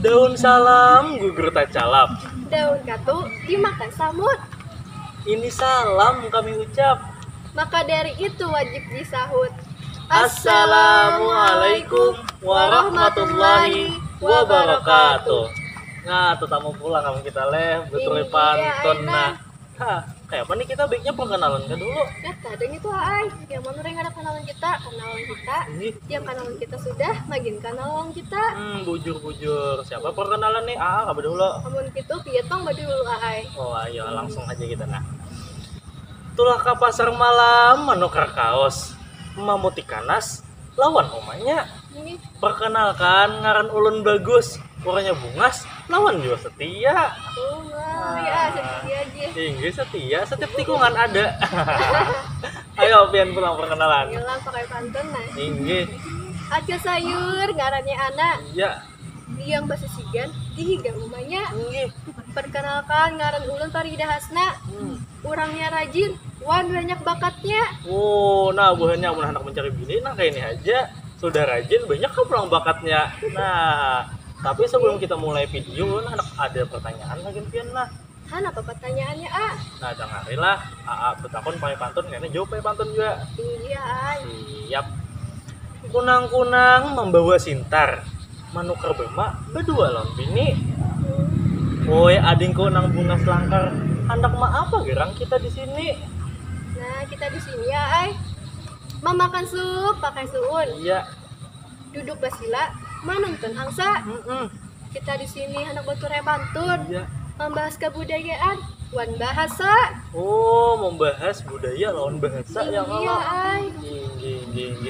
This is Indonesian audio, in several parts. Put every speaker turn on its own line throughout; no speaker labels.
Daun salam gugur tak calap.
Daun katu dimakan samut.
Ini salam kami ucap.
Maka dari itu wajib disahut.
Assalamualaikum warahmatullahi wabarakatuh. Nah, tetamu pulang kamu kita betul
Iya,
pantun.
Aina.
Nah, kayak apa nih kita baiknya perkenalan kan dulu.
Ya kadang itu ay. Yang mana yang ada kenalan kita.
Ini
Yang kenalan kita sudah, makin kenalan kita.
bujur. Siapa perkenalan nih? Kabar dulu.
Namun gitu pietong badu dulu ay.
Oh, ayo langsung aja kita nah. Tulah ke pasar malam menukar kaos, mamuti kanas lawan omanya.
Ini
Perkenalkan ngaran ulun bagus, orangnya bungas lawan juga setia.
ya sedih aja.
Inggris setia, setiap tikungan ada. Ayo pian pulang perkenalan.
Ngilang pakai pantun nah.
Inggris,
Aja sayur ngarannya anak.
ya.
Yang bahasa sigan dihiga rumahnya.
Inggris.
Perkenalkan ngaran ulun Farida Hasna. Orangnya rajin, wan banyak bakatnya.
Oh, nah buahnya mun anak mencari bini, nah kayak ini aja. Sudah rajin, banyak kan pulang bakatnya. Nah, tapi sebelum kita mulai video, nah, anak ada pertanyaan lagi pian nah.
Han apa pertanyaannya ah?
Nah, dengerin lah. Betakon pakai pantun, kayaknya jawab pakai pantun juga.
Iya ay.
Siap. Kunang-kunang membawa sintar, manukar bema berdua lawan bini. Woi, adingku nang bunga selangkar. Hendak mah apa gerang kita di sini?
Nah kita di sini ya ay. Memakan sup pakai suun.
Iya.
Duduk basila, menonton angsa.
Mm-mm.
Kita di sini anak bature pantun.
Iya.
Membahas kebudayaan, wan bahasa.
Oh, membahas budaya lawan bahasa yang
Iya ay.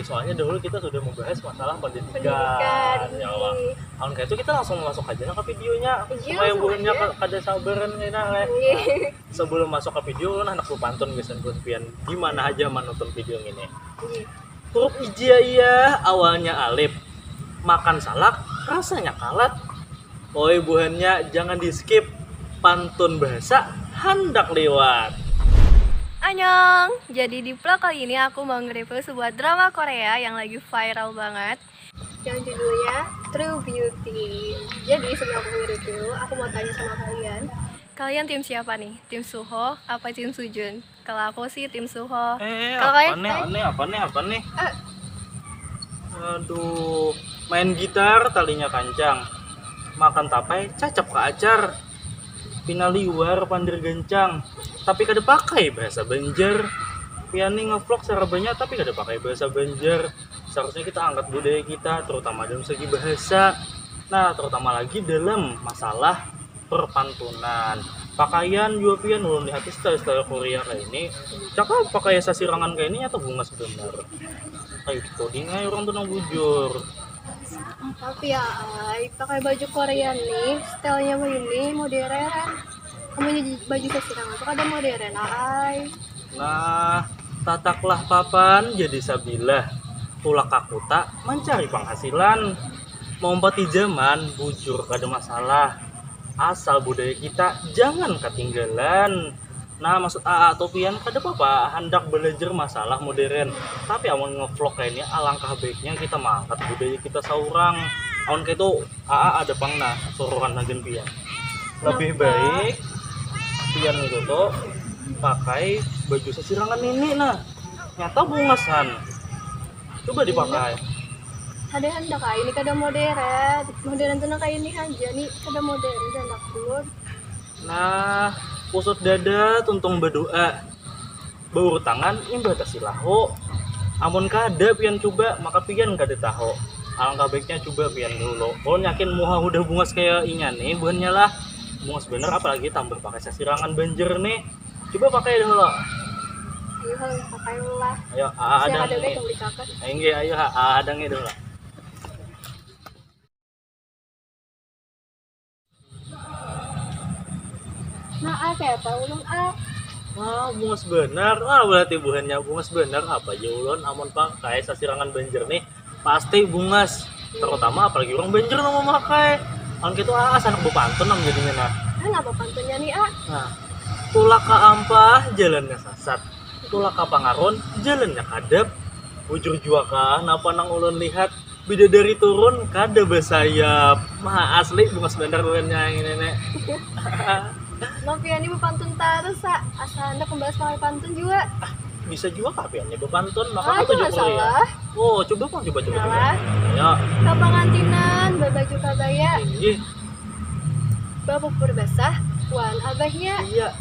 Soalnya dahulu kita sudah membahas masalah pendidikan.
Pendidikan
Ya Allah.
ini.
Tahun kayak itu kita langsung masuk aja ke videonya.
Iya,
Supaya
langsung
buahnya
aja.
kada sabaran kayaknya.
Iya.
Sebelum masuk ke video, anak lu pantun guys dan pian di mana aja menonton video ini.
Iya.
Huruf hijaiyah awalnya alif. Makan salak rasanya kalat. Oi buahnya jangan di skip. Pantun bahasa hendak lewat.
Annyeong, jadi di vlog kali ini aku mau nge-review sebuah drama Korea yang lagi viral banget yang judulnya True Beauty. Jadi sebelum aku nge-review, aku mau tanya sama kalian tim siapa nih? Tim Suho apa tim Sujun? Kalau aku sih tim Suho. Kalau
Apa
kalian?
nih? Apa nih?
Eh,
Aduh, main gitar talinya kancang. Makan tapai cacap ke acar. Pinaliwar pandir gencang. Tapi kada pakai bahasa Banjar. Piani ngevlog secara banyak tapi kada pakai bahasa Banjar. Seharusnya kita angkat budaya kita terutama dalam segi bahasa. Nah, terutama lagi dalam masalah perpantunan. Pakaian juga pian ulun lihat style Korea kayak ini. Cakap pakai sasirangan kayak ini atau bunga sebenar. Kayak coding aja orang tuh nang bujur.
tapi ya, ay, pakai baju Korea nih, stylenya ini modern. Kamu baju kesirangan tuh ada modern, ay.
Nah, tataklah papan jadi sabilah. Tulak kakuta mencari penghasilan. Mengompati zaman bujur kada masalah. Asal budaya kita jangan ketinggalan. Nah, maksud atau pian kada apa-apa hendak belajar masalah modern. Tapi amun ngevlog kayak ini alangkah baiknya kita mengangkat budaya kita seorang. Amun kayak itu ada pangna suruhan agen pian. Lebih baik pian itu tuh pakai baju sesirangan ini nah. Nyata bungasan. Coba dipakai.
Ada hendak kayak ini kada modern. Modern tuh kayak ini aja nih, kada modern dan takut.
Nah, usut dada tuntung berdoa. Baur tangan imbatasi laho. Amun kada pian coba maka pian kada tahu. Alangkah baiknya coba pian dulu. Oh yakin muha udah bungas kayak ingan nih, bukannya lah. Bungas bener apalagi tambah pakai sasirangan banjer nih. Coba pakai dulu.
Iya, pakai lah.
Ayo,
Saya
ada
ada
nih.
yang beli kakak.
Ayo, ada nih dulu.
Nah, kayak apa ulun
Bungas bener. Berarti buahnya bungas bener. Apa aja ulun amun pakai sasirangan banjer nih pasti bungas. Terutama apalagi orang banjer mau memakai. Kan gitu anak bepantun nam jadinya nah.
Kenapa pantunnya nih
Nah, tulak ka ampah jalannya sasat. Tulak ka pangaron jalannya kadap. Bujur jua kan apa nang ulun lihat bidadari turun kada bersayap. Mah asli bunga sebentar bukannya yang ini nek.
Noviani berpantun terus asal anda kembali sama pantun juga.
Bisa juga kapiannya berpantun maka
Ah,
aku
jangan
tujuh ya.
salah.
Oh coba.
Salah.
Ya
Kapangantinan berbaju kabaya,
ini
babupur basah, wan abahnya,
iya.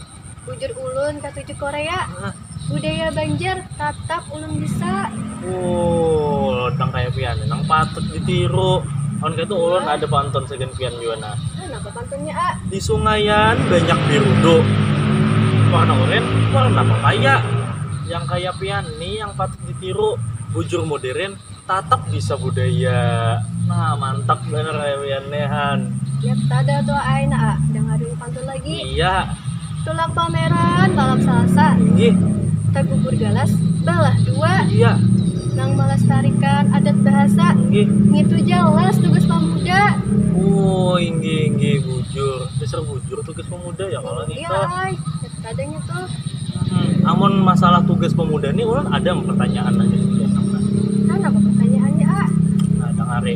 bujur ulun katujuh Korea,
Nah,
budaya Banjar, tatap ulun bisa.
oh tang kayak pian nang patut ditiru. Kan itu ulun ada pantun segen pian juga nah.
Kenapa pantunnya A?
Di sungayan banyak birudo. Warna oranye, warna papaya. Yang kayak pian nih yang patut ditiru. Bujur modern, tatap bisa budaya. Nah mantap bener kayak pian nehan.
Ya tada tuh aina A, dengerin pantun lagi.
Iya,
Tulak pameran, balap salsa,
iya,
tegugur galas, balah dua,
iya,
nang melestarikan adat bahasa.
iya.
Itu jelas tugas pemuda.
Oh, inggi bujur. Dasar bujur tugas pemuda ya kalau
Iya
gitu.
ay, kadangnya tuh.
Amun masalah tugas pemuda nih ulun ada pertanyaan aja sih.
Kenapa pertanyaannya A?
Nah, hari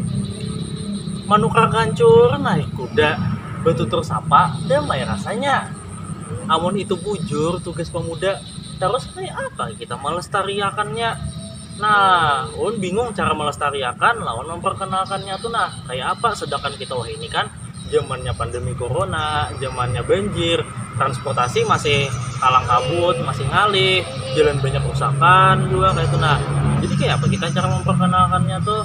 manukar kancur naik kuda betutur sapa damai rasanya. Amun itu bujur tugas pemuda terus kayak apa kita melestariakannya. Nah, ulun bingung cara melestariakan lawan memperkenalkannya tuh nah kayak apa sedangkan kita wah ini kan zamannya pandemi corona, zamannya banjir, transportasi masih kalang kabut, masih ngalih, jalan banyak kerusakan juga kayak itu nah. Jadi kayak apa kita cara memperkenalkannya tuh?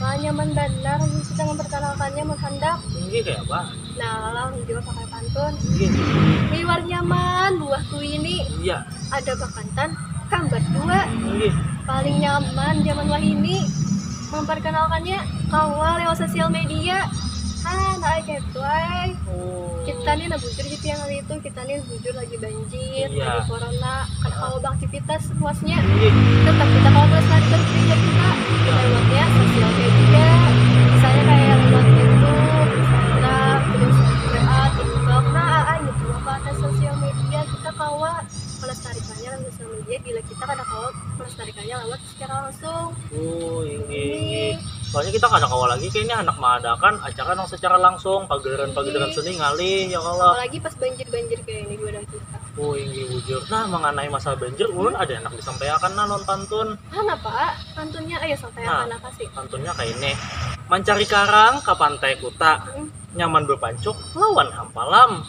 Wah, nyaman benar kita memperkenalkannya menghendak.
Ini kayak apa?
Nah, lalu juga pakai pantun.
Ini.
Liwar nyaman, buahku ini
Iya.
ada bakantan, kambat dua.
Ini.
Paling nyaman zaman wahini memperkenalkannya kawal lewat sosial media. Nah kayak gitu ay.
Oh.
Kita nih bujur gitu yang hari itu kita nih bujur lagi banjir,
Iya.
lagi corona, kan kalau beraktivitas luasnya
Ini.
tetap kita kalau melestarikan gereja kita lewatnya sosial media, misalnya kayak lewat YouTube, Instagram, terus WA, TikTok, nah gitu apa ada sosial media kita kawal melestarikannya lewat sosial media bila kita kadang kawal melestarikannya lewat secara langsung.
Oh, ini. Soalnya kita kadang awal lagi kayaknya anak mengadakan acara yang secara langsung, pagelaran seni ngalih ya kalau.
Apalagi pas banjir kayak ini gue dan kita.
Oh, ini bujur. Nah, mengenai masalah banjir, ulun ada enak disampaikan nah non pantun.
Mana pak? Pantunnya ayo sampai
Nah.
yang mana kasih.
Pantunnya kayak ini. Mencari karang ke pantai kuta, nyaman berpancuk lawan hampalam.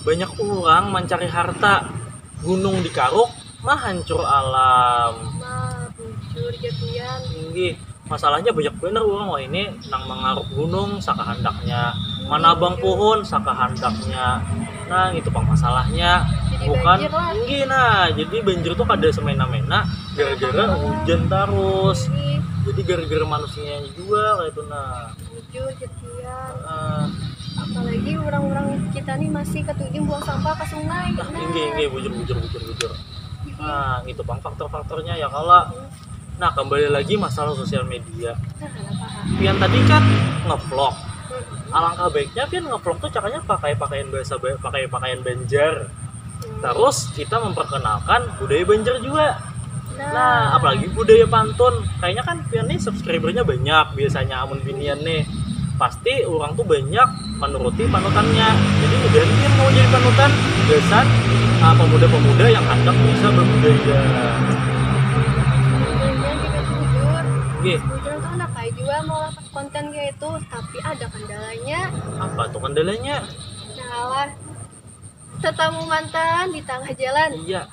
Banyak orang mencari harta, gunung dikaruk, mah hancur alam.
Nah, bujur jadian.
Tinggi. Masalahnya banyak bener orang wah ini nang mengaruk gunung saka handaknya, manabang pohon saka handaknya. Nah, itu pang masalahnya.
Jadi
Bukan
banjir lah.
tinggi nah. Jadi banjir tuh kada semena-mena gara-gara hujan terus.
Ini
Jadi gara-gara manusianya juga kayak itu nah.
bujur jadian.
Eh,
Apalagi orang-orang kita nih masih ketujuh buang sampah ke sungai.
Nah, tinggi bujur. Nah, itu pang faktor-faktornya ya kalau. Nah, kembali lagi masalah sosial media.
Nah, kenapa?
Pian tadi kan ngevlog. Alangkah baiknya Pian ngevlog tuh caranya pakai pakaian Banjar. Terus kita memperkenalkan budaya Banjar juga. Nah, apalagi budaya pantun. Kayaknya kan Pian nih subscribernya banyak biasanya amun binian nih. Pasti orang tuh banyak menuruti panutannya. Jadi kemudian Pian mau jadi panutan besan pemuda-pemuda yang hendak bisa berbudaya. Gih,
Bujur tuh anak kayak juga mau konten kayak itu, tapi ada kendalanya.
apa tuh kendalanya?
Nah, tetamu mantan di tengah jalan,
Iya,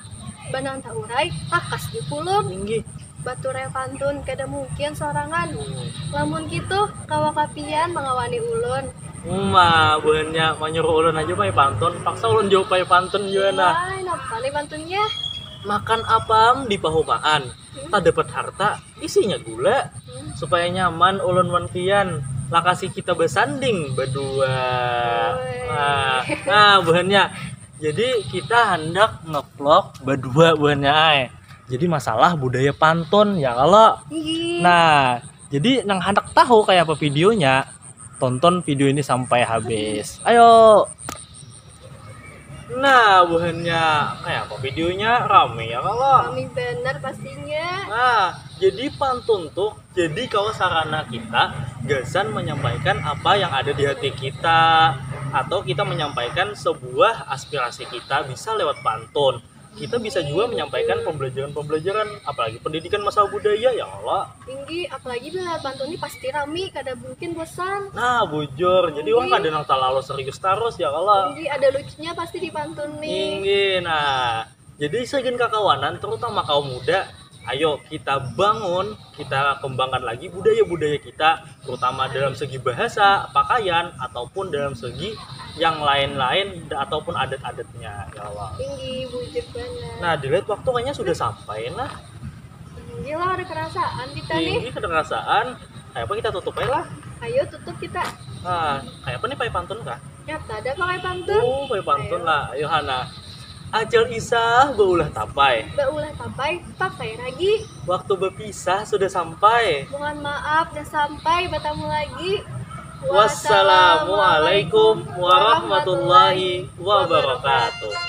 banang taurai, takas di pulung,
tinggi.
bature pantun, kada mungkin sorangan. Lamun gitu, kawakapian mengawani ulun.
Buahnya menyuruh ulun aja pakai pantun, paksa ulun jauh pakai pantun juga nah.
Wah, napa nih pantunnya?
Makan apam di pahumaan, tak dapat harta, isinya gula, supaya nyaman ulun wanpian. Lakasi kita bersanding berdua. Buahnya. Jadi kita hendak ngevlog berdua buahnya ay. Jadi masalah budaya pantun ya kalau.
Ih,
Nah, jadi nang hendak tahu kayak apa videonya, tonton video ini sampai habis. Ayo. Nah, buahnya kayak apa videonya rame ya kalau.
Kami benar pastinya.
Nah, jadi pantun tuh jadi kalau sarana kita gasan menyampaikan apa yang ada di hati kita atau kita menyampaikan sebuah aspirasi kita bisa lewat pantun. Kita bisa juga menyampaikan pembelajaran-pembelajaran apalagi pendidikan masalah budaya ya Allah.
Tinggi, apalagi bila pantun ini pasti rame, kada mungkin bosan.
Nah, bujur. Jadi orang kadang nang terlalu serius terus ya Allah.
Tinggi, ada lucunya pasti di pantun nih.
Tinggi. Nah, jadi segen kakawanan terutama kaum muda, ayo kita bangun, kita kembangkan lagi budaya-budaya kita, terutama dalam segi bahasa, pakaian, ataupun dalam segi yang lain-lain ataupun adat-adatnya ya Allah.
Tinggi, bujuk banget.
Nah, dilihat waktu kayaknya sudah sampai. Nah,
Tinggi lah, ada kerasaan kita nih.
tinggi kederasaan. Kayak apa kita tutup aja lah.
Ayo tutup kita.
Nah, kayak apa nih pakai pantun kah?
Nyata ada pakai pantun.
Pakai pantun lah. Ayo Hana. Ajal isah baulah tapai.
Baulah tapai, pakai lagi.
Waktu berpisah sudah sampai.
Mohon maaf, dan sampai bertemu lagi.
Wassalamualaikum warahmatullahi wabarakatuh.